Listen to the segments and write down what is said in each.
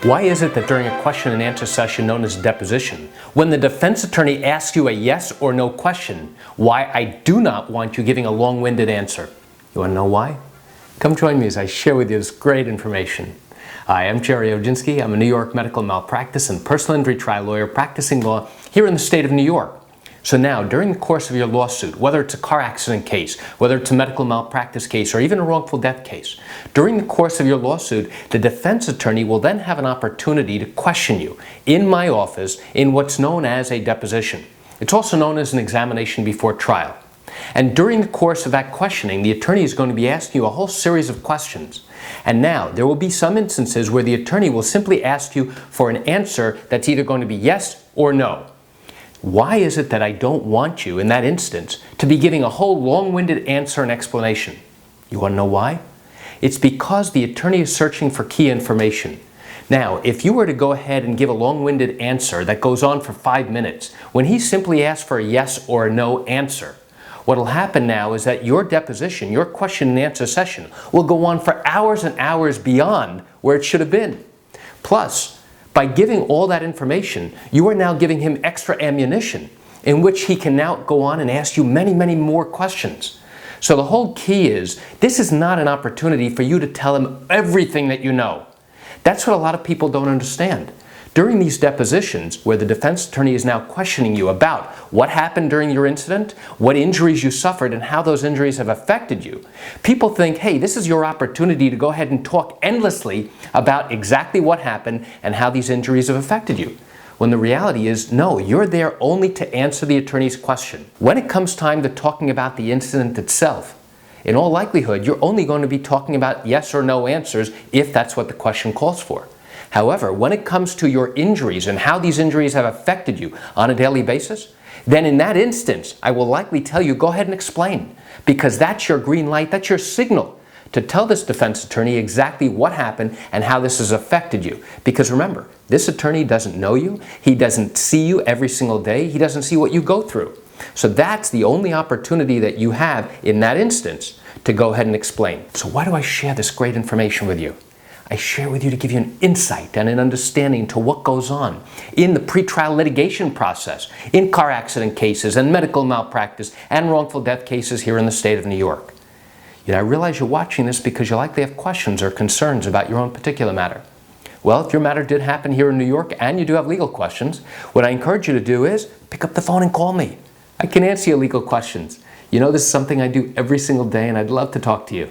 Why is it that during a question and answer session known as deposition, when the defense attorney asks you a yes or no question, why I do not want you giving a long-winded answer? You want to know why? Come join me as I share with you this great information. Hi, I'm GerryOginski. I'm a New York medical malpractice and personal injury trial lawyer practicing law here in the state of New York. So now, during the course of your lawsuit, whether it's a car accident case, whether it's a medical malpractice case, or even a wrongful death case, during the course of your lawsuit, the defense attorney will then have an opportunity to question you in my office in what's known as a deposition. It's also known as an examination before trial. And during the course of that questioning, the attorney is going to be asking you a whole series of questions. And now, there will be some instances where the attorney will simply ask you for an answer that's either going to be yes or no. Why is it that I don't want you, in that instance, to be giving a whole long-winded answer and explanation? You want to know why? It's because the attorney is searching for key information. Now, if you were to go ahead and give a long-winded answer that goes on for 5 minutes, when he simply asks for a yes or a no answer, what will happen now is that your deposition, your question and answer session, will go on for hours and hours beyond where it should have been. Plus, by giving all that information, you are now giving him extra ammunition in which he can now go on and ask you many, many more questions. So the whole key is, this is not an opportunity for you to tell him everything that you know. That's what a lot of people don't understand. During these depositions, where the defense attorney is now questioning you about what happened during your incident, what injuries you suffered, and how those injuries have affected you, people think, hey, this is your opportunity to go ahead and talk endlessly about exactly what happened and how these injuries have affected you. When the reality is, no, you're there only to answer the attorney's question. When it comes time to talking about the incident itself, in all likelihood, you're only going to be talking about yes or no answers if that's what the question calls for. However, when it comes to your injuries and how these injuries have affected you on a daily basis, then in that instance, I will likely tell you, go ahead and explain, because that's your green light, that's your signal to tell this defense attorney exactly what happened and how this has affected you. Because remember, this attorney doesn't know you, he doesn't see you every single day, he doesn't see what you go through. So that's the only opportunity that you have in that instance to go ahead and explain. So why do I share this great information with you? I share with you to give you an insight and an understanding to what goes on in the pretrial litigation process, in car accident cases and medical malpractice and wrongful death cases here in the state of New York. I realize you're watching this because you likely have questions or concerns about your own particular matter. Well, if your matter did happen here in New York and you do have legal questions, what I encourage you to do is pick up the phone and call me. I can answer your legal questions. You know, this is something I do every single day and I'd love to talk to you.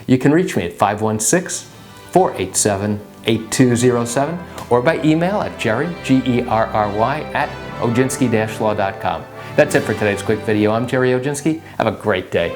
You can reach me at 516-487-8207 or by email at Gerry, G-E-R-R-Y, @oginski-law.com. That's it for today's quick video. I'm GerryOginski. Have a great day.